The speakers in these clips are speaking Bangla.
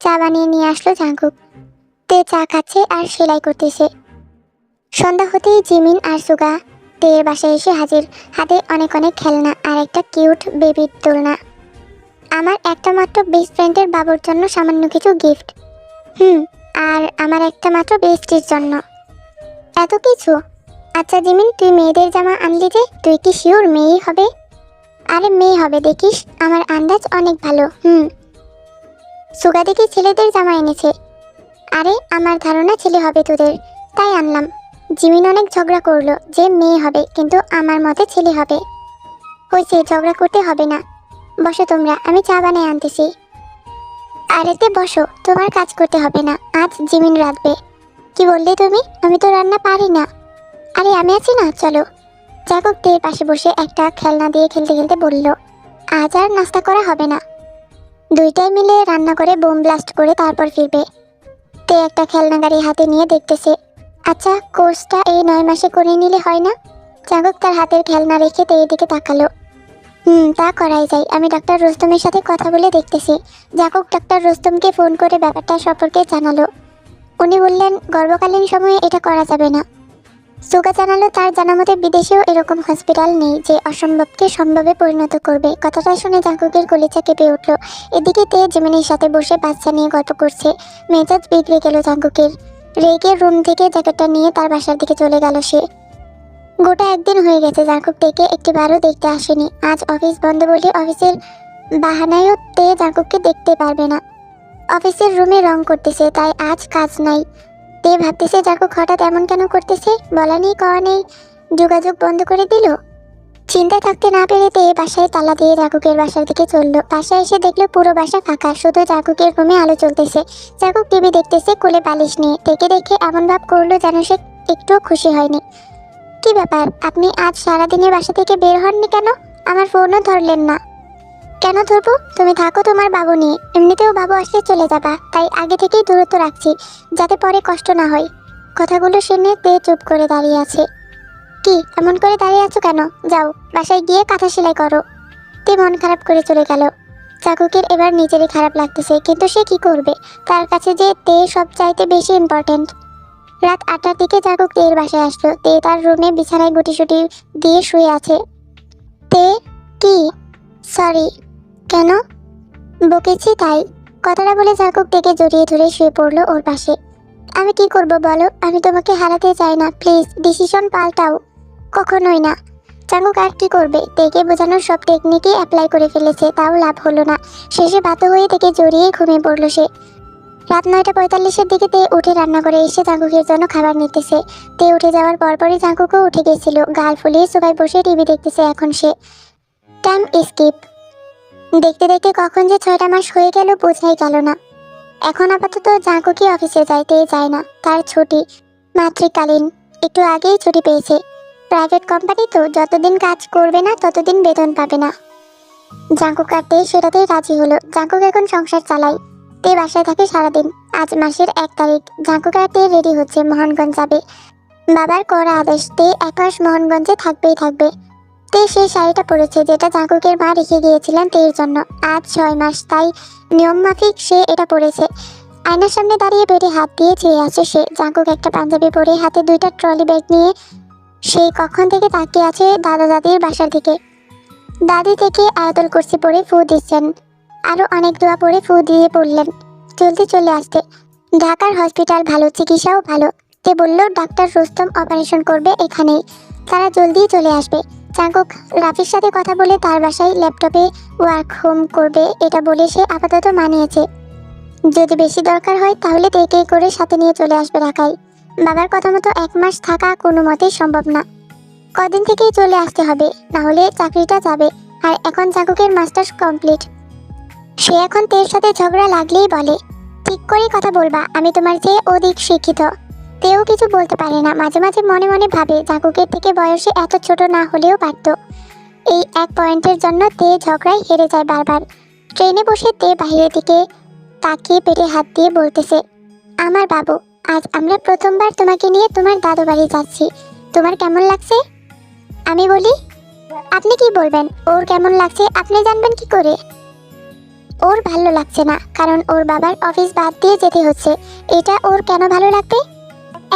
চা বানিয়ে নিয়ে আসলো জাঙ্কুক। তে চা খাচ্ছে আর সেলাই করতেছে। সন্ধ্যা হতেই জিমিন আর সুগা তের বাসায় এসে হাজির, হাতে অনেক অনেক খেলনা আর একটা কিউট বেবির দোলনা। আমার একটা মাত্র বেস্ট ফ্রেন্ডের বাবুর জন্য সামান্য কিছু গিফট। আর আমার একটা মাত্র বেস্টির জন্য এত কিছু। আচ্ছা জিমিন, তুই মেয়েদের জামা আনলি যে, তুই কি শিওর মেয়েই হবে? আরে মেয়ে হবে, দেখিস, আমার আন্দাজ অনেক ভালো। সুগা দেখি ছেলেদের জামা এনেছে। আরে আমার ধারণা ছেলে হবে তোদের, তাই আনলাম। জিমিন অনেক ঝগড়া করলো যে মেয়ে হবে, কিন্তু আমার মতে ছেলে হবে। হয়েছে, ঝগড়া করতে হবে না। বসো তোমরা, আমি চা বানিয়ে আনতেছি। আরেতে বসো, তোমার কাজ করতে হবে না, আজ জিমিন রাঁধবে। কি বললে তুমি? আমি তো রান্না পারি না। আরে আমি আছি না, চলো। জাঙ্কুক তের পাশে বসে একটা খেলনা দিয়ে খেলতে খেলতে বলল, আজ আর নাস্তা করা হবে না, দুইটাই মিলে রান্না করে বোম ব্লাস্ট করে তারপর ফিরবে। তে একটা খেলনা গাড়ি হাতে নিয়ে দেখতেছে। আচ্ছা, কোর্সটা এই 9 মাসে করে নিলে হয় না? জাঙ্কুক তার হাতের খেলনা রেখে তের দিকে তাকালো। তা করাই যায়, আমি ডাক্তার রুস্তমের সাথে কথা বলে দেখতেছি। জাঙ্কুক ডাক্তার রুস্তমকে ফোন করে ব্যাপারটা সম্পর্কে জানালো। উনি বললেন গর্ভকালীন সময়ে এটা করা যাবে না। সুগা জানালো তার জানা মতে বিদেশেও এরকম হসপিটাল নেই যে অসম্ভবকে সম্ভবে পরিণত করবে। কথাটা শুনে জাঙ্কুকের কলিজা কেঁপে উঠল। এদিকে তে জিমিনের সাথে বসে বাচ্চা নিয়ে গল্প করছে। মেজাজ বিগড়ে গেল জাঙ্কুকের। রেগে রুম থেকে জ্যাকেটটা নিয়ে তার বাসার দিকে চলে গেল সে। গোটা একদিন হয়ে গেছে জাঙ্কুক তেকে একটিবারও দেখতে আসেনি। আজ অফিস বন্ধ বলে অফিসের বাহানায়ও তে জাঙ্কুককে দেখতে পারবে না। অফিসের রুমে রং করতেছে, তাই আজ কাজ নাই। তে ভাবতেছে জাঙ্কুক হঠাৎ এমন কেন করতেছে, বলা নেই কওয়া নেই, যোগাযোগ বন্ধ করে দিল। চিন্তায় থাকতে না পেরে তে বাসায় তালা দিয়ে জাঙ্কুকের বাসার দিকে চলল। বাসায় এসে দেখলো পুরো বাসা ফাঁকা, শুধু জাঙ্কুকের রুমে আলো চলতেছে। জাঙ্কুক টিভি দেখতেছে কোলে বালিশ নিয়ে। তেকে দেখে এমন ভাব করলো যেন সে একটুও খুশি হয়নি। কি ব্যাপার, আপনি আজ সারাদিনে বাসা থেকে বের হননি কেন? আমার ফোনও ধরলেন না। কেন ধরবো? তুমি থাকো তোমার বাবু নিয়ে, এমনিতেও বাবু আসলে চলে যাবা, তাই আগে থেকেই দূরত্ব রাখছি, যাতে পরে কষ্ট না হয়। কথাগুলো শুনে তে চুপ করে দাঁড়িয়ে আছে। কি এমন করে দাঁড়িয়ে আছো কেন? যাও বাসায় গিয়ে কাঁথা সেলাই করো। তে মন খারাপ করে চলে গেল। জাঙ্কুকের এবার নিজেরই খারাপ লাগতেছে, কিন্তু সে কি করবে? তার কাছে যে তে সব চাইতে বেশি ইম্পর্টেন্ট। রাত 8টার দিকে জাঙ্কুক তের বাসায় আসলো। তে তার রুমে বিছানায় গুটিসুটি দিয়ে শুয়ে আছে। তে, কি? সরি। কেন? বকেছি তাই। কথাটা বলে জাঙ্কুক তেকে জড়িয়ে ধরে শুয়ে পড়লো ওর পাশে। আমি কি করব বলো? আমি তোমাকে হারাতে চাই না, প্লিজ ডিসিশন পাল্টাও। কখনোই না। জাঙ্কুক আর কি করবে? তেকে বোঝানোর সব টেকনিকই অ্যাপ্লাই করে ফেলেছে, তাও লাভ হলো না। শেষে বাধ্য হয়ে তেকে জড়িয়ে ঘুমিয়ে পড়লো সে। রাত 9টা 45-এর দিকে তে উঠে রান্না করে এসে জাঙ্কুকের জন্য খাবার নিতেছে। তে উঠে যাওয়ার পরপরই জাঙ্কুকও উঠে গেছিল। গাল ফুলিয়ে সবাই বসে টিভি দেখতেছে এখন সে। টাইম স্কিপ দেখতে দেখতে কখন যে 6টা মাস হয়ে গেল বোঝাই গেল না। এখন আপাতত জাঙ্কুকই অফিসে যাইতেই যায় না, তার ছুটি মাতৃকালীন। একটু আগেই ছুটি পেয়েছে। প্রাইভেট কোম্পানি তো, যতদিন কাজ করবে না ততদিন বেতন পাবে না। জাঙ্কুক আর তে সেটাতেই রাজি হলো। জাঙ্কুক এখন সংসার চালায়, তে বাসায় থাকে সারাদিন। আজ মাসের 1 তারিখ। জাঙ্কুক আর তে রেডি হচ্ছে, মোহনগঞ্জ যাবে। বাবার কড়া আদেশ, তে 1 মাস মোহনগঞ্জে থাকবেই থাকবে। তে সেই শাড়িটা পরেছে যেটা জাঙ্কুকের মা রেখে গিয়েছিলেন তের জন্য। আজ 6 মাস, তাই নিয়ম মাফিক সে এটা পরেছে। আয়নার সামনে দাঁড়িয়ে পেটে হাত দিয়ে চেয়ে আছে সে। জাঙ্কুক একটা পাঞ্জাবি পরে হাতে 2টা ট্রলি ব্যাগ নিয়ে সেই কখন থেকে তাকিয়ে আছে দাদা দাদির বাসার দিকে। দাদি থেকে আয়াতুল কুরসি পরে ফু দিচ্ছেন, আরো অনেক দোয়া পরে ফু দিয়ে বললেন জলদি চলে আসতে। ঢাকার হসপিটাল ভালো, চিকিৎসাও ভালো। তে বলল ডাক্তার রুস্তম অপারেশন করবে এখানেই, তারা জলদি চলে আসবে। জাঙ্কুক রাফির সাথে কথা বলে তার বাসায় ল্যাপটপে ওয়ার্ক হোম করবে, এটা বলে সে আপাতত মানিয়েছে। যদি বেশি দরকার হয় তাহলে তেকে করে সাথে নিয়ে চলে আসবে ঢাকায়। বাবার কথা মতো 1 মাস থাকা কোনো মতেই সম্ভব না। কদিন থেকেই চলে আসতে হবে, না হলে চাকরিটা যাবে। আর এখন জাঙ্কুকের মাস্টার্স কমপ্লিট। সে এখন তের সাথে ঝগড়া লাগলেই বলে ঠিক করে কথা বলবা, আমি তোমার চেয়ে অধিক শিক্ষিত। তেও কিছু বলতে পারে না। মাঝে মাঝে মনে মনে ভাবে জাঙ্কুকের থেকে বয়সে এত ছোট না হলেও পারত। এই এক পয়েন্টের জন্য তে ঝগড়ায় হেরে যায় বারবার। ট্রেনে বসে তে বাইরের দিকে তাকিয়ে পেটে হাত দিয়ে বলতেছে, আমার বাবু, আজ আমরা প্রথমবার তোমাকে নিয়ে তোমার দাদু বাড়ি যাচ্ছি, তোমার কেমন লাগছে? আমি বলি, আপনি কি বলবেন? ওর কেমন লাগছে আপনি জানবেন কি করে? ওর ভালো লাগছে না, কারণ ওর বাবার অফিস বাদ দিয়ে যেতে হচ্ছে। এটা ওর কেন ভালো লাগবে?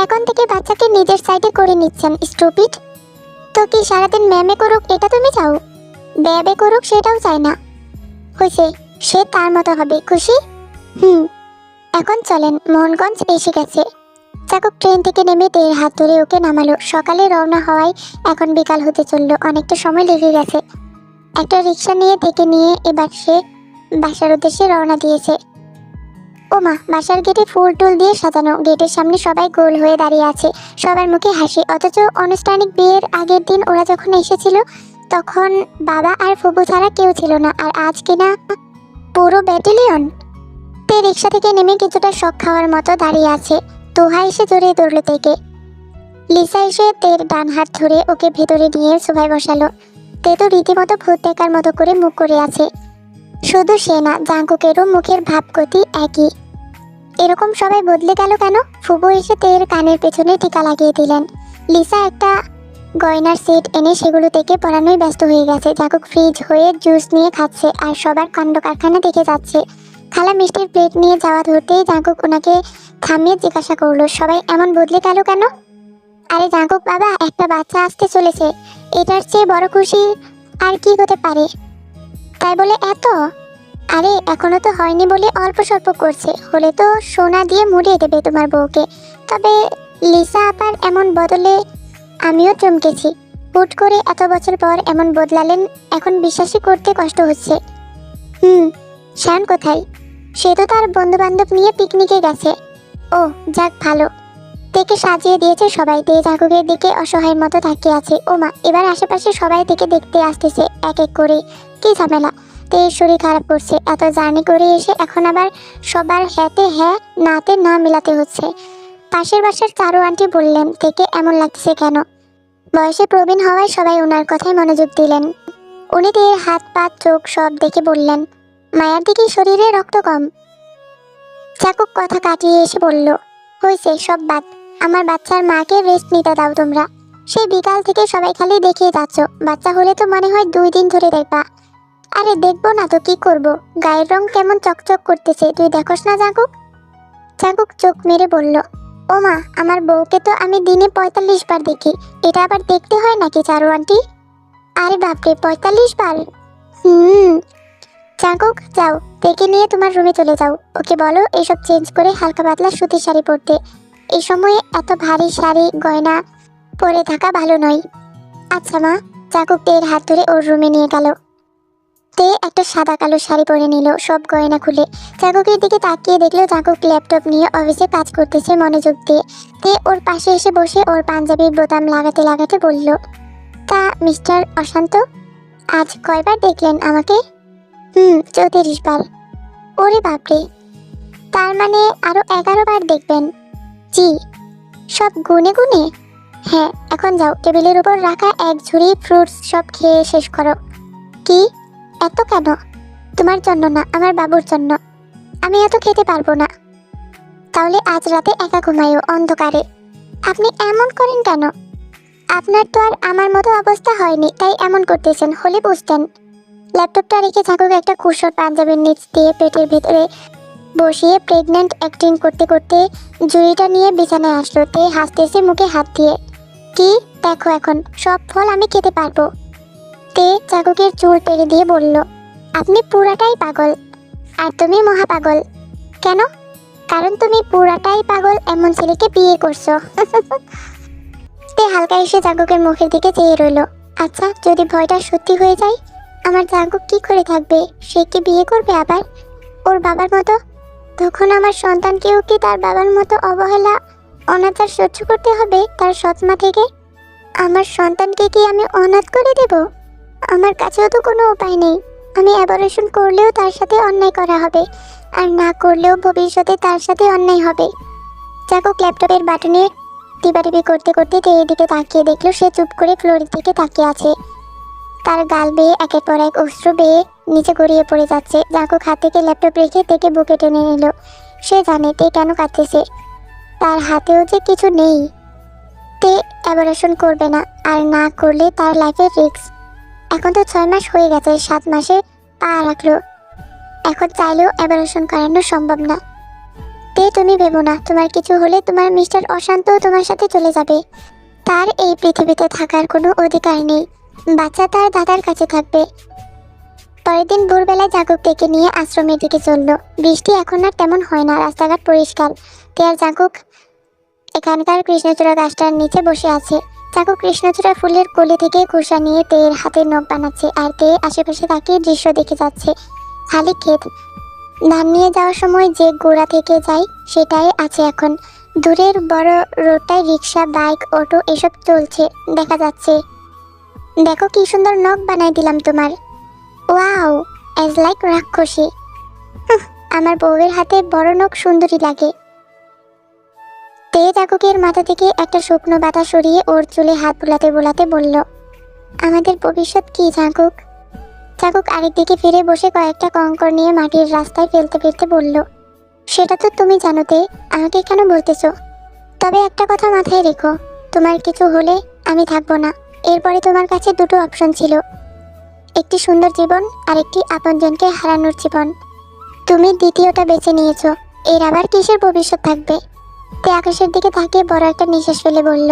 এখন থেকে বাচ্চাকে নিজের সাইডে করে নিচ্ছেন, স্টুপিড। তো কি সারাদিন ম্যামে করুক এটা তুমি চাও? ব্যাবে করুক সেটাও চাই না। হয়েছে, সে তার মতো হবে, খুশি? এখন চলেন, মোহনগঞ্জ এসে গেছে। চাকুক ট্রেন থেকে নেমে তের হাত ধরে ওকে নামালো। সকালে রওনা হওয়ায় এখন বিকাল হতে চললো, অনেকটা সময় লেগে গেছে। একটা রিক্সা নিয়ে থেকে নিয়ে এবার সে বাসার উদ্দেশ্যে রওনা দিয়েছে। ওমা, বাসার গেটে ফুল টুল দিয়ে সাজানো। গেটের সামনে সবাই গোল হয়ে দাঁড়িয়ে আছে, সবার মুখে হাসি। অথচ আনুষ্ঠানিক বিয়ের আগের দিন ওরা যখন এসেছিল তখন বাবা আর ফুবু ছাড়া কেউ ছিল না, আর আজ কিনা পুরো ব্যাটালিয়ন। তে রিক্সা থেকে নেমে কিছুটা শখ খাওয়ার মতো দাঁড়িয়ে আছে। তোহা এসে জড়িয়ে ধরলো তেকে। লিসা এসে তের ডান হাত ধরে ওকে ভেতরে নিয়ে সোফায় বসালো। তে তো রীতিমতো ভূত দেখার মতো করে মুখ করে আছে। শুধু সে না, জাঙ্কুকেরও মুখের ভাবগতি একই। এরকম সবাই বদলে গেল কেন? ফুবু এসে তের কানের পেছনে টিকা লাগিয়ে দিলেন। লিসা একটা গয়নার সেট এনে সেগুলো থেকে পরানোয় ব্যস্ত হয়ে গেছে। জাঙ্কুক ফ্রিজ হয়ে জুস নিয়ে খাচ্ছে আর সবার কাণ্ড কারখানা দেখে যাচ্ছে। খালা মিষ্টির প্লেট নিয়ে যাওয়া ধরতেই জাঙ্কুক ওনাকে থামিয়ে জিজ্ঞাসা করলো, সবাই এমন বদলে গেল কেন? আরে জাঙ্কুক বাবা, একটা বাচ্চা আসতে চলেছে, এটার চেয়ে বড় খুশি আর কি হতে পারে? তাই বলে এত? আরে এখনো তো হয়নি বলে অল্প স্বল্প করছে, হলে তো সোনা দিয়ে মুড়িয়ে দেবে তোমার বউকে। তবে লিসা আপার এমন বদলে আমিও চমকেছি। হুট করে এত বছর পর এমন বদলালেন, এখন বিশ্বাসই করতে কষ্ট হচ্ছে। শ্যান কোথায়? সে তো তার বন্ধু বান্ধব নিয়ে পিকনিকে গেছে। ও যাক, ভালো। তেকে সাজিয়ে দিয়েছে সবাই। তে জাঙ্কুকের দিকে অসহায়ের মতো তাকিয়ে আছে। ওমা, এবার আশেপাশে সবাই থেকে দেখতে আসতেছে এক এক করে। কি ঝামেলা! তে শরীর খারাপ করছে, এত জার্নি করে এসে এখন আবার সবার হ্যাঁতে হ্যাঁ নাতে না মেলাতে হচ্ছে। পাশের বাসার চারু আন্টি বললেন, তেকে এমন লাগছে কেন? বয়সে প্রবীণ হওয়ায় সবাই ওনার কথায় মনোযোগ দিলেন। উনি তের হাত পা চোখ সব দেখে বললেন, মায়ার দিকে শরীরে রক্ত কম। চাকুক কথা কাটিয়ে এসে বলল, হয়েছে, সব বাদ। আমার বাচ্চার মাকে রেস্ট নিতে দাও তোমরা। সেই বিকাল থেকে সবাই খালি দেখিয়ে যাচ্ছ। বাচ্চা হলে তো মনে হয় 2 দিন ধরে দেখবা। আরে দেখবো না তো কি করব? গায়ের রং কেমন চকচক করতেছে, তুই দেখোস না জাঙ্কুক? জাঙ্কুক চোখ মেরে বলল, ও মা, আমার বউকে তো আমি দিনে 45 বার দেখি। এটা আবার দেখতে হয় নাকি চারু আন্টি? আরে বাপরে, 45 বার? জাঙ্কুক যাও, তেকে নিয়ে তোমার রুমে চলে যাও। ওকে বলো এসব চেঞ্জ করে হালকা পাতলা সুতির শাড়ি পরতে। এই সময়ে এত ভারী শাড়ি গয়না পরে থাকা ভালো নয়। আচ্ছা মা। জাঙ্কুক তের হাত ধরে ওর রুমে নিয়ে গেল। তে একটা সাদা কালো শাড়ি পরে নিল, সব গয়না খুলে। জাঙ্কুকের দিকে তাকিয়ে দেখলো জাঙ্কুক ল্যাপটপ নিয়ে অফিসে কাজ করতেছে মনোযোগ দিয়ে। তে ওর পাশে এসে বসে ওর পাঞ্জাবির বোতাম লাগাতে লাগাতে বলল, তা মিস্টার অশান্ত, আজ কয়বার দেখলেন আমাকে? 34 বার। ওরে বাপরে, তার মানে আরো 11 বার দেখবেন? জি। সব গুনে গুনে? হ্যাঁ। এখন যাও, টেবিলের উপর রাখা এক ঝুড়ি ফ্রুটস সব খেয়ে শেষ করো। কি? এত কেন? তোমার জন্য না, আমার বাবুর জন্য। আমি এত খেতে পারবো না। তাহলে আজ রাতে একা ঘুমাইও অন্ধকারে। আপনি এমন করেন কেন? আপনার তো আর আমার মতো অবস্থা হয়নি, তাই এমন করতেছেন, হলে বুঝতেন। ল্যাপটপটা রেখে জাঙ্কুক একটা কুশন পাঞ্জাবির নিচ দিয়ে পেটের ভেতরে বসিয়ে প্রেগন্যান্ট অ্যাক্টিং করতে করতে ঝুড়িটা নিয়ে বিছানায় আসলো। তে হাসতেছে মুখে হাত দিয়ে। কি দেখো, এখন সব ফল আমি খেতে পারবো। তে জাঙ্কুকের চুল পেরে দিয়ে বলল, আপনি পুরাটাই পাগল, আর তুমি মহা পাগল। কেন? কারণ তুমি পুরাটাই পাগল এমন ছেলেকে বিয়ে করছো। তে হালকা এসে জাঙ্কুকের মুখের দিকে চেয়ে রইল। আচ্ছা, যদি ভয়টা সত্যি হয়ে যায়, আমার জাঙ্কুক কি করে থাকবে? সে কি বিয়ে করবে আবার ওর বাবার মতো? তখন আমার সন্তানকেও কি তার বাবার মতো অবহেলা অনাচার সহ্য করতে হবে তার সৎমা থেকে? আমার সন্তানকে কি আমি অনাথ করে দেব? আমার কাছেও তো কোনো উপায় নেই। আমি অ্যাবর্শন করলেও তার সাথে অন্যায় করা হবে, আর না করলেও ভবিষ্যতে তার সাথে অন্যায় হবে। জাঙ্কুক ল্যাপটপের বাটনে টিপাটিপি করতে করতে তের দিকে তাকিয়ে দেখলো সে চুপ করে ফ্লোরের দিকে তাকিয়ে আছে। তার গাল বেয়ে একের পর এক অশ্রু বেয়ে নিচে গড়িয়ে পড়ে যাচ্ছে। জাঙ্কুক হাত থেকে ল্যাপটপ রেখে তেকে বুকে টেনে নিল। সে জানে তে কেন কাঁদতেছে, তার হাতেও যে কিছু নেই। তে অ্যাবর্শন করবে না, আর না করলে তার লাইফের রিস্ক। এখন তো 6 মাস হয়ে গেছে, 7 মাসে পা রাখলো। এখন চাইলেও অ্যাবর্শন করানো সম্ভব না। তুমি ভেবো না, তোমার কিছু হলে তোমার মিস্টার অশান্ত তোমার সাথে চলে যাবে। তার এই পৃথিবীতে থাকার কোনো অধিকার নেই। বাচ্চা তার দাদার কাছে থাকবে। পরের দিন ভোরবেলায় জাঙ্কুক ডেকে নিয়ে আশ্রমের দিকে চলল। বৃষ্টি এখন আর তেমন হয় না, রাস্তাঘাট পরিষ্কার। আর জাঙ্কুক এখানকার কৃষ্ণচূড়া গাছটার নিচে বসে আছে। জাঙ্কুক কৃষ্ণচূড়া ফুলের কলি থেকে খোসা নিয়ে তেয়ের হাতে নখ বানাচ্ছে, আর তেয়ে আশেপাশে তাকিয়ে দৃশ্য দেখে যাচ্ছে। খালি ক্ষেত, ধান নিয়ে যাওয়ার সময় যে গোড়া থেকে যায় সেটাই আছে এখন। দূরের বড় রোডটায় রিক্সা, বাইক, অটো এসব চলছে দেখা যাচ্ছে। দেখো কি সুন্দর নখ বানাই দিলাম তোমার। ওয়াও, অ্যাজ লাইক রাক্ষসী। আমার বউয়ের হাতে বড় নখ সুন্দরী লাগে। জাঙ্কুকের মাথা থেকে একটা শুকনো বাতা সরিয়ে ওর চুলে হাত বোলাতে বোলাতে বলল, আমাদের ভবিষ্যৎ কি জাঙ্কুক? জাঙ্কুক আরেকদিকে ফিরে বসে কয়েকটা কঙ্কর নিয়ে মাটির রাস্তায় ফেলতে ফেলতে বলল, সেটা তো তুমি জানোতে, আমাকে কেন বলতেছো? তবে একটা কথা মাথায় রেখো, তোমার কিছু হলে আমি থাকবো না। এরপরে তোমার কাছে দুটো অপশন ছিল, একটি সুন্দর জীবন আর একটি আপনজনকে হারানোর জীবন। তুমি দ্বিতীয়টা বেছে নিয়েছো। এর আবার কিসের ভবিষ্যৎ থাকবে? আকাশের দিকে তাকিয়ে বড় একটা নিঃশ্বাস ফেলে বলল,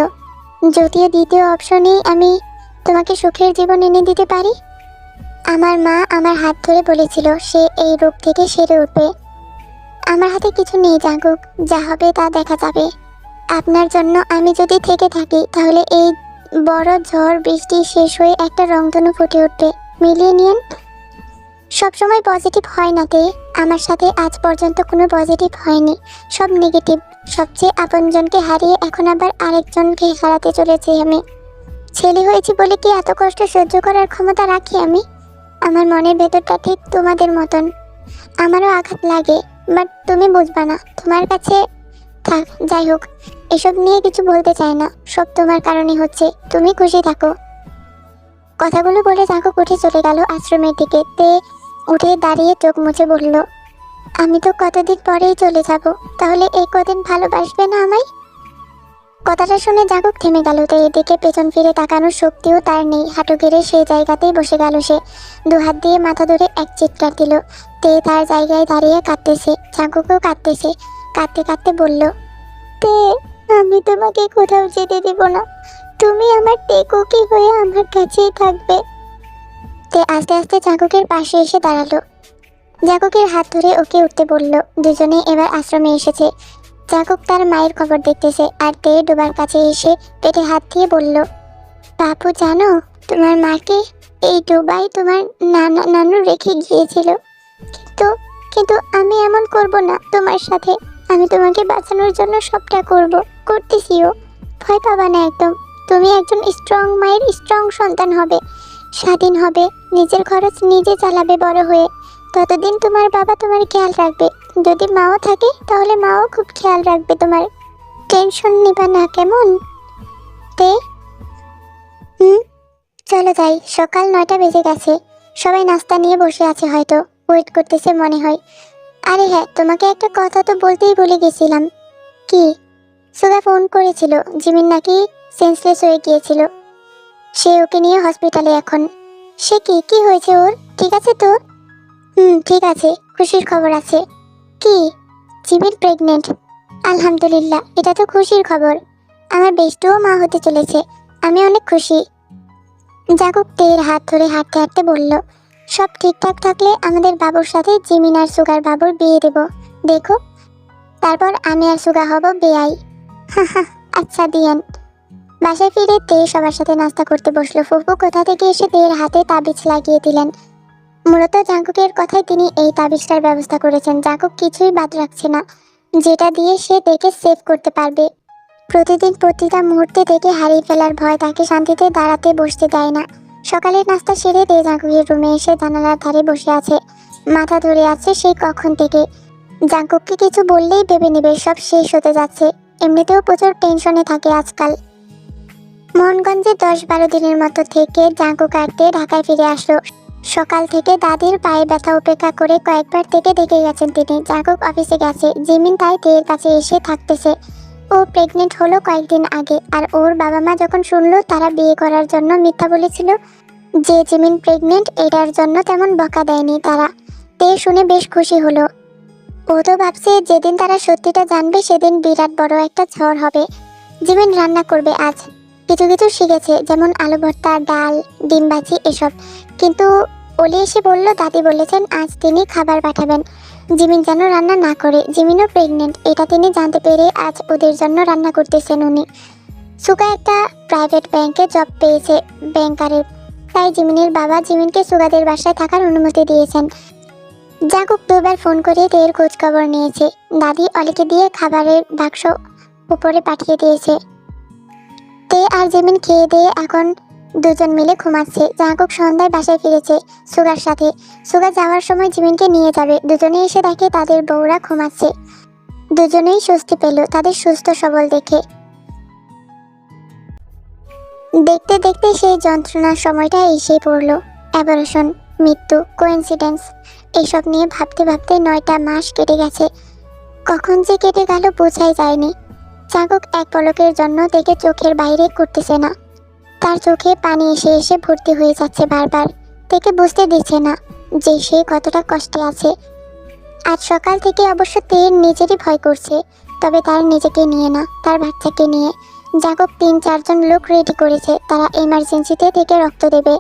যদিও দ্বিতীয় অপশনেই আমি তোমাকে সুখের জীবন এনে দিতে পারি। আমার মা আমার হাত ধরে বলেছিল সে এই রোগ থেকে সেরে উঠবে। আমার হাতে কিছু নেই জাঙ্কুক, যা হবে তা দেখা যাবে। আপনার জন্য আমি যদি থেকে থাকি তাহলে এই বড় ঝড় বৃষ্টি শেষ হয়ে একটা রংধনু ফুটে উঠবে। মিলিয়ে নিন। সবসময় পজিটিভ হয় না তে, আমার সাথে আজ পর্যন্ত কোনো পজিটিভ হয়নি, সব নেগেটিভ। সবচেয়ে আপনজনকে হারিয়ে এখন আবার আরেকজনকে হারাতে চলেছি আমি। ছেলে হয়েছি বলে কি এত কষ্ট সহ্য করার ক্ষমতা রাখি আমি? আমার মনের ভেতরটা ঠিক তোমাদের মতন, আমারও আঘাত লাগে, বাট তুমি বুঝবা না। তোমার কাছে থাক, যাই হোক, এসব নিয়ে কিছু বলতে চাই না। সব তোমার কারণে হচ্ছে, তুমি খুশি থাকো। কথাগুলো বলে জাঙ্কুক উঠে চলে গেল আশ্রমের দিকে। উঠে দাঁড়িয়ে চোখ মুছে বলল, আমি তো কতদিন পরেই চলে যাব, তাহলে এই কদিন ভালোবাসবে না আমায়? কথাটা শুনে জাঙ্কুক থেমে গেল। এদিকে পেছন ফিরে তাকানোর শক্তিও তার নেই। হাঁটু গেড়ে সেই জায়গাতেই বসে গেল সে। দুহাত দিয়ে মাথা ধরে এক চিৎকার দিল। তার জায়গায় দাঁড়িয়ে কাঁদতেছে, জাঙ্কুকও কাঁদতেছে। কাঁদতে কাঁদতে বলল, আমি তোমাকে কোথাও যেতে দেব না। তুমি আমার টেকুকি হয়ে আমার কাছেই থাকবে। আস্তে আস্তে জাঙ্কুকের পাশে এসে দাঁড়ালো। জাঙ্কুকের হাত ধরে ওকে উঠতে বলল। দুজনে এবার আশ্রমে এসেছে। জাঙ্কুক তার মায়ের খবর দেখতেছে, আর ডোবার কাছে এসে পেটে হাত দিয়ে বলল, বাপু জানো, তোমার মাকে এই ডোবায় তোমার নানু রেখে গিয়েছিল। কিন্তু কিন্তু আমি এমন করব না তোমার সাথে। আমি তোমাকে বাঁচানোর জন্য সবটা করতেছিও। ভয় পাবা না একদম। তুমি একজন স্ট্রং মায়ের স্ট্রং সন্তান হবে, স্বাধীন হবে, নিজের খরচ নিজে চালাবে বড় হয়ে। ততদিন তোমার বাবা তোমার খেয়াল রাখবে। যদি মাও থাকে তাহলে মাও খুব খেয়াল রাখবে তোমার। টেনশন নিবা না, কেমন? চলো যাই, সকাল 9টা বেজে গেছে। সবাই নাস্তা নিয়ে বসে আছে, হয়তো ওয়েট করতেছে মনে হয়। আরে হ্যাঁ, তোমাকে একটা কথা তো বলতেই ভুলে গেছিলাম। কি? সুগা ফোন করেছিল, জিমিন নাকি সেন্সলেস হয়ে গিয়েছিল। সে ওকে নিয়ে হসপিটালে এখন। সে কি হয়েছে ওর? ঠিক আছে তো? ঠিক আছে, খুশির খবর আছে। কি? Jimin pregnant. আলহামদুলিল্লাহ, এটা তো খুশির খবর। আমার বেস্টও মা হতে চলেছে, আমি অনেক খুশি। জাঙ্কুক হাত ধরে হাঁটতে হাঁটতে বলল, সব ঠিকঠাক থাকলে আমাদের বাবুর সাথে জিমিন আর সুগার বাবুর বিয়ে দেব, দেখো। তারপর আমি আর সুগা হব বেয়াই। আচ্ছা দিয়েন। বাসায় ফিরে সবার সাথে নাস্তা করতে বসলো। ফুফু কোথা থেকে এসে হাতে তাবিজ লাগিয়ে দিলেন। মূলত জাঙ্কুকের কথায় তিনি এই তাবিজটার ব্যবস্থা করেছেন। জাঙ্কুক কিছুই বাদ রাখছে না, যেটা দিয়ে সে সেভ করতে পারবে। প্রতিদিন প্রতিটা মুহূর্তে হারিয়ে ফেলার ভয় তাকে শান্তিতে দাঁড়াতে বসতে দেয় না। সকালের নাস্তা সেরে জাঙ্কুকের রুমে এসে জানালার ধারে বসে আছে, মাথা ধরে আছে সেই কখন থেকে। জাঙ্কুককে কিছু বললেই ভেবে নেবে সব শেষ হতে যাচ্ছে। এমনিতেও প্রচুর টেনশনে থাকে আজকাল। মোহনগঞ্জে 10-12 দিনের মতো থেকে জাঙ্কুক আটতে ঢাকায় ফিরে আসলো। সকাল থেকে দাদির পায়ে ব্যথা উপেক্ষা করে কয়েকবার দেখে গেছেন তিনি। জাঙ্কুক অফিসে গেছে, জিমিন তাই কাছে এসে থাকতেছে। ও প্রেগনেন্ট হলো কয়েকদিন আগে, আর ওর বাবা মা যখন শুনলো তারা বিয়ে করার জন্য মিথ্যা বলেছিল যে জিমিন প্রেগনেন্ট, এটার জন্য তেমন বকা দেয়নি তারা। তে শুনে বেশ খুশি হলো। ও তো ভাবছে যেদিন তারা সত্যিটা জানবে সেদিন বিরাট বড় একটা ঝড় হবে। জিমিন রান্না করবে আজ। কিছু কিছু শিখেছে, যেমন আলু ভর্তা, ডাল, ডিম ভাজি এসব। কিন্তু অলি এসে বলল দাদি বলেছেন আজ তিনি খাবার পাঠাবেন। জিমিন যেন রান্না না করে। জিমিনও প্রেগনেন্ট, এটা তিনি জানতে পেরে আজ ওদের জন্য রান্না করতেছেন উনি। সুগা একটা প্রাইভেট ব্যাংকে জব পেয়েছে ব্যাংকারের, তাই জিমিনের বাবা জিমিনকে সুগাদের বাসায় থাকার অনুমতি দিয়েছেন। জাঙ্কুক দুবার ফোন করে তের খোঁজ খবর নিয়েছে। দাদি অলিকে দিয়ে খাবারের বাক্স উপরে পাঠিয়ে দিয়েছে। তে আর জিমিন খেয়ে দিয়ে এখন দুজন মিলে ঘুমাচ্ছে। জাঙ্কুক সন্ধ্যায় বাসায় ফিরেছে সুগার সাথে। সুগা যাওয়ার সময় জিমিনকে নিয়ে যাবে। দুজনে এসে দেখে তাদের বউরা ঘুমাচ্ছে। দুজনেই স্বস্তি পেল তাদের সুস্থ সবল দেখে। দেখতে দেখতে সেই যন্ত্রণার সময়টা এসে পড়লো। অ্যাবরেশন, মৃত্যু, কোইন্সিডেন্স, এইসব নিয়ে ভাবতে ভাবতে 9টা মাস কেটে গেছে। কখন যে কেটে গেল বোঝাই যায়নি। জাঙ্কুক এক পলকের জন্য দেখে চোখের বাইরে করতেছে না। তার চোখে পানি এসে এসে ভর্তি হয়ে যাচ্ছে বারবার। দেখে বুঝতে দিচ্ছে না যে সে কতটা কষ্টে আছে। আজ সকাল থেকে অবশ্য তের নিজেরই ভয় করছে, তবে তার নিজেকে নিয়ে না, তার বাচ্চাকে নিয়ে। জাঙ্কুক 3-4 জন লোক রেডি করেছে, তারা এমার্জেন্সিতে থেকে রক্ত দেবে।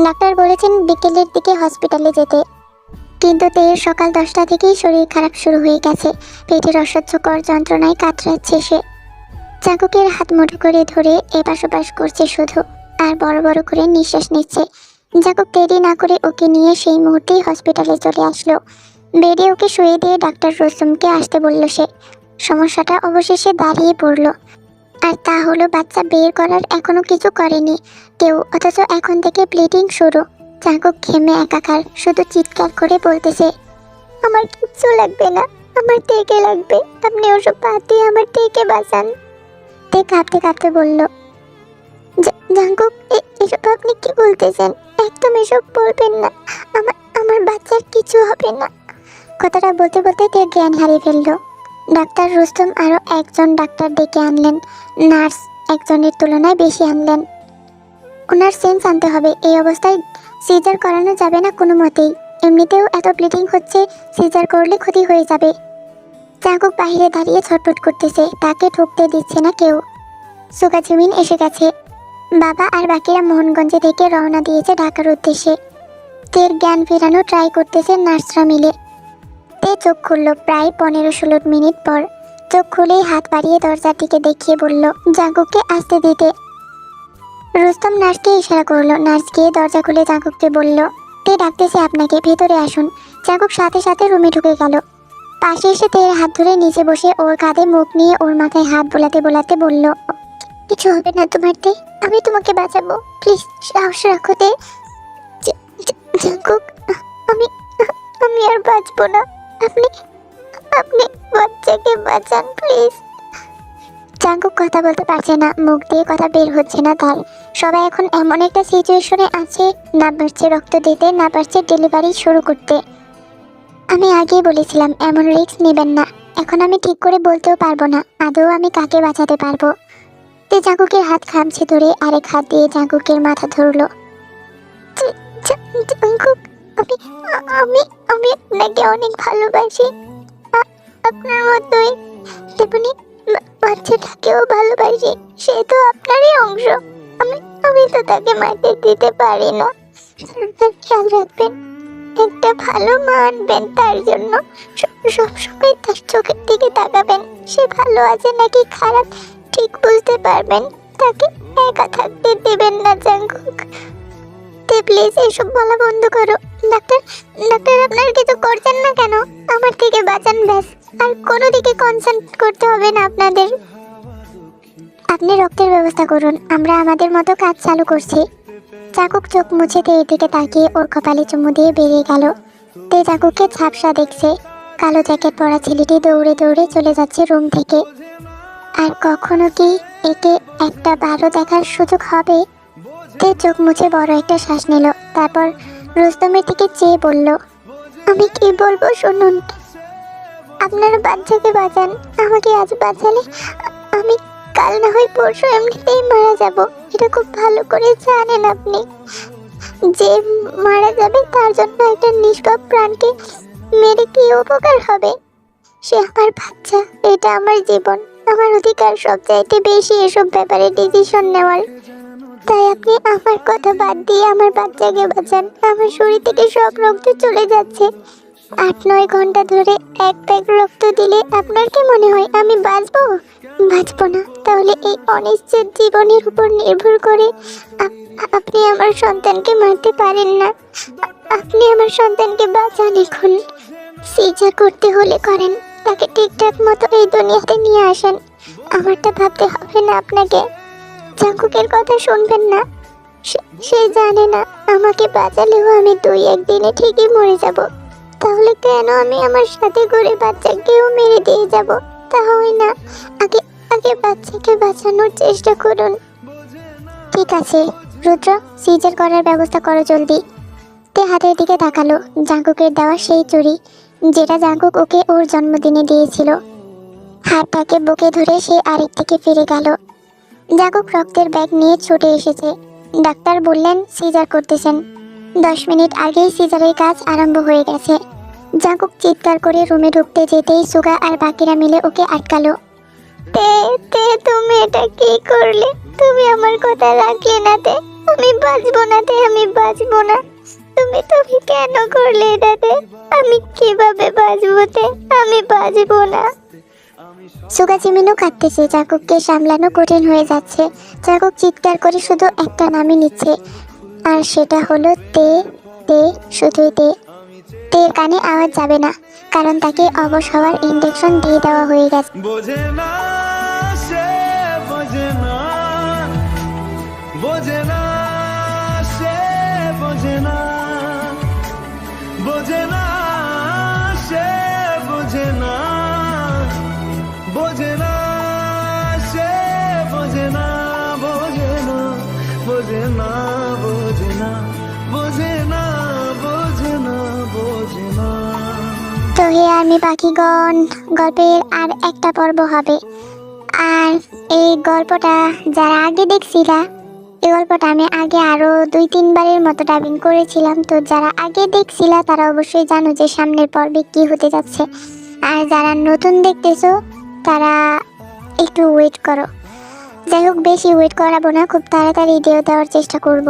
ডাক্তার বলেছেন বিকেলের দিকে হসপিটালে যেতে। কিন্তু তের সকাল 10টা থেকেই শরীর খারাপ শুরু হয়ে গেছে। পেটের অসহ্যকর যন্ত্রণায় কাতরাচ্ছে সে। জাঙ্কুকের হাত মুঠো করে ধরে এপাশ ওপাশ করছে শুধু, আর বড় বড় করে নিঃশ্বাস নিচ্ছে। জাঙ্কুক দেরি না করে ওকে নিয়ে সেই মুহূর্তেই হসপিটালে চলে আসলো। বেডে ওকে শুয়ে দিয়ে ডাক্তার রুস্তমকে আসতে বলল সে। সমস্যাটা অবশেষে দাঁড়িয়ে পড়ল, আর তা হলো বাচ্চা বের করার এখনো কিছু করেনি কেউ, অথচ এখন থেকে ব্লিডিং শুরু। জাঙ্কুক ঘেমে একাকার, শুধু চিৎকার করে বলতেছে আমার কিচ্ছু লাগবে না, আমার তেকে লাগবে, আপনি ওসব বাদ দিয়ে আমার তেকে বাঁচান। তে কাঁপতে কাঁপতে বলল জাঙ্কুক এসব আপনি কি বলতেছেন? একদম এসব বলবেন না, আমার আমার বাচ্চার কিছু হবে না। কথাটা বলতে বলতে তে জ্ঞান হারিয়ে ফেলল। ডাক্তার রুস্তম আরও একজন ডাক্তার ডেকে আনলেন। নার্স একজনের তুলনায় বেশি আনলেন। ওনার সেন্স আনতে হবে, এই অবস্থায় সিজার করানো যাবে না কোনো মতেই। এমনিতেও এত ব্লিডিং হচ্ছে, সিজার করলে ক্ষতি হয়ে যাবে। জাঙ্কুক বাইরে দাঁড়িয়ে ছটফট করতেছে, তাকে ঢুকতে দিচ্ছে না কেউ। সুগা জিমিন এসে গেছে। বাবা আর বাকিরা মোহনগঞ্জে থেকে রওনা দিয়েছে ঢাকার উদ্দেশ্যে। তের জ্ঞান ফেরানো ট্রাই করতেছে নার্সরা মিলে। তে চোখ খুলল প্রায় 15-16 মিনিট পর। চোখ খুলেই হাত বাড়িয়ে দরজার দিকে দেখিয়ে বলল জাঙ্কুককে আসতে দিতে। রুস্তম নার্সকে ইশারা করলো। নার্স গিয়ে দরজা খুলে জাঙ্কুককে বলল তে ডাকতেছে আপনাকে, ভেতরে আসুন। জাঙ্কুক সাথে সাথে রুমে ঢুকে গেল। পাশে এসে তের হাত ধরে নিচে বসে ওর কাঁধে মুখ নিয়ে ওর মাথায় হাত বোলাতে বোলাতে বলল কিছু হবে না তোমার তে, আমি তোমাকে বাঁচাবো, প্লিজ সাহস রাখো তে। জাঙ্কুক আমি আমি আর বাঁচবো না, আপনি আপনি বাচ্চাকে বাঁচান প্লিজ। জাঙ্কুক কথা বলতে পারছে না, মুখ দিয়ে কথা বের হচ্ছে না তার। সবাই এখন এমন একটা সিচুয়েশনে আছে, না পারছে রক্ত দিতে, না পারছে ডেলিভারি শুরু করতে। আমি আগেই বলেছিলাম এমন রিস্ক নেবেন না। এখন আমি ঠিক করে বলতেও পারবো না আদৌ আমি কাকে বাঁচাতে পারবো। তে জাঙ্কুকের হাত খামছে ধরে আরেক হাত দিয়ে জাঙ্কুকের মাথা ধরলো। জাঙ্কুক আমি আমি আমি আপনাকে অনেক ভালোবাসি, আপনার মতোই তেমনি বাচ্চাটাকেও ভালোবাসি। সে তো আপনারই অংশ, আমি আমি তো তাকে মারতে দিতে পারি না। তার খেয়াল রাখবেন, একটা ভালো মা আনবেন তার জন্য। সবসময় তার চোখের দিকে তাকাবেন, সে ভালো আছে নাকি খারাপ ঠিক বুঝতে পারবেন। তাকে একা থাকতে দেবেন না জাঙ্কুক। তে প্লিজ এসব বলা বন্ধ করো। ডাক্তার ডাক্তার আপনার কিছু করছেন না কেন? আমার থেকে বাঁচান ব্যাস, আর কোনো দিকে কনসেন্ট করতে হবে না আপনাদের। আপনি রক্তের ব্যবস্থা করুন, আমরা আমাদের মতো কাজ চালু করছি। জাঙ্কুক চোখ মুছে তের দিকে তাকিয়ে ওর কপালে চুমু দিয়ে বেরিয়ে গেল। তে জাঙ্কুককে ঝাপসা দেখছে। কালো জ্যাকেট পরা ছেলেটি দৌড়ে দৌড়ে চলে যাচ্ছে রুম থেকে। আর কখনো কি একে একটা বারো দেখার সুযোগ হবে? তে চোখ মুছে বড় একটা শ্বাস নিল, তারপর রুস্তমের দিকে চেয়ে বলল আমি কি বলবো শুনুন, আপনারা বাচ্চাকে বাঁচান। আমাকে আজ বাঁচালে আমি কাল না হয় পরশু এমনিতেই মারা যাব, এটা খুব ভালো করে জানেন আপনি। যে মারা যাবে তার জন্য একটা নিষ্পাপ প্রাণকে মেরে কি উপকার হবে? সে আমার বাচ্চা, এটা আমার জীবন, আমার অধিকার সবচাইতে বেশি এসব ব্যাপারে ডিসিশন নেওয়ার। তাই আপনি আমার কথা বাদ দিয়ে আমার বাচ্চাকে বাঁচান। আমার শরীর থেকে সব রক্ত চলে যাচ্ছে। 8-9 ঘন্টা ধরে এক প্যাক রক্ত দিলে আপনার কি মনে হয় আমি বাঁচবো? বাঁচবো না। তাহলে এই অনিশ্চিত জীবনের উপর নির্ভর করে আপনি আমার সন্তানকে মারতে পারেন না। আপনি আমার সন্তানকে বাঁচান এখন। সিজার করতে হলে করেন, তাকে ঠিকঠাক মতো এই দুনিয়াতে নিয়ে আসেন। আমারটা ভাবতে হবে না আপনাকে। জাঙ্কুকের কথা শুনবেন না। সে জানে না আমাকে বাঁচালেও আমি 2-1 দিনে ঠিকই মরে যাব। তাহলে কেন আমি আমার সাথে করে বাচ্চাকেও মেরে দিয়ে যাব? তা হয় না। আগে আগে বাচ্চাকে বাঁচানোর চেষ্টা করুন। ঠিক আছে রুদ্র, সিজার করার ব্যবস্থা করো জলদি। তে হাতের দিকে তাকালো। জাঙ্কুকের দেওয়া সেই চুড়ি, যেটা জাঙ্কুক ওকে ওর জন্মদিনে দিয়েছিল। হাতটাকে বুকে ধরে সে আরেক দিকে ফিরে গেল। জাঙ্কুক রক্তের ব্যাগ নিয়ে ছুটে এসেছে। ডাক্তার বললেন সিজার করতেছেন। 10 মিনিট আগেই সিজারের কাজ আরম্ভ হয়ে গেছে। জাঙ্কুক চিৎকার করে রুমে ঢুকতে যেতেই সুগা আর বাকিরা মিলে ওকে আটকালো। তে তে তুমি এটা কি করলে? তুমি আমার কথা রাখলে না তে। আমি বাঁচবো না তে, আমি বাঁচবো না। তুমি তুমি কেন করলে এটাতে? আমি কিভাবে বাঁচবো তে? আমি বাঁচবো না। সুগা চিমিনও কাঁদতেছে। জাঙ্কুককে সামলানো কঠিন হয়ে যাচ্ছে। জাঙ্কুক চিৎকার করে শুধু একটা নামই নিচ্ছে, আর সেটা হলো তে তে, শুধুই তে। তের কানে আওয়াজ যাবে না, কারণ তাকে অবশ হওয়ার ইনজেকশন দিয়ে দেওয়া হয়ে গেছে। বোঝে না সে, বোঝে না, বোঝে না সে, বোঝে না, বোঝে না সে, বোঝে না, বোঝে না সে, বোঝে না, বোঝে না, বোঝে না, বোঝে না, বোঝে না, বোঝে না, বোঝে না। তো হে আমি পাখিগণ, গল্পের আর একটা পর্ব হবে। আর এই গল্পটা যারা আগে দেখছিলা, এই গল্পটা আমি আগে আরো 2-3 বারের মতো ডাবিং করেছিলাম। তো যারা আগে দেখছিলা তারা অবশ্যই জানো যে সামনের পর্বে কি হতে যাচ্ছে। আর যারা নতুন দেখতেছো তারা একটু ওয়েট করো। যাই হোক, বেশি ওয়েট করাবো না, খুব তাড়াতাড়ি দেওয়ার চেষ্টা করব।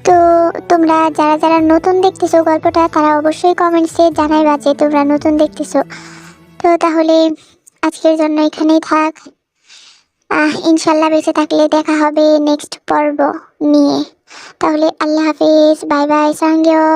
তো তোমরা যারা যারা নতুন দেখতেছো গল্পটা, তারা অবশ্যই কমেন্টসে জানাইবা যে তোমরা নতুন দেখতেছো। তো তাহলে আজকের জন্য এখানেই থাক। ইনশাল্লাহ বেঁচে থাকলে দেখা হবে নেক্সট পর্ব নিয়ে। তাহলে আল্লাহ হাফিজ, বাই বাই, সঙ্গেও।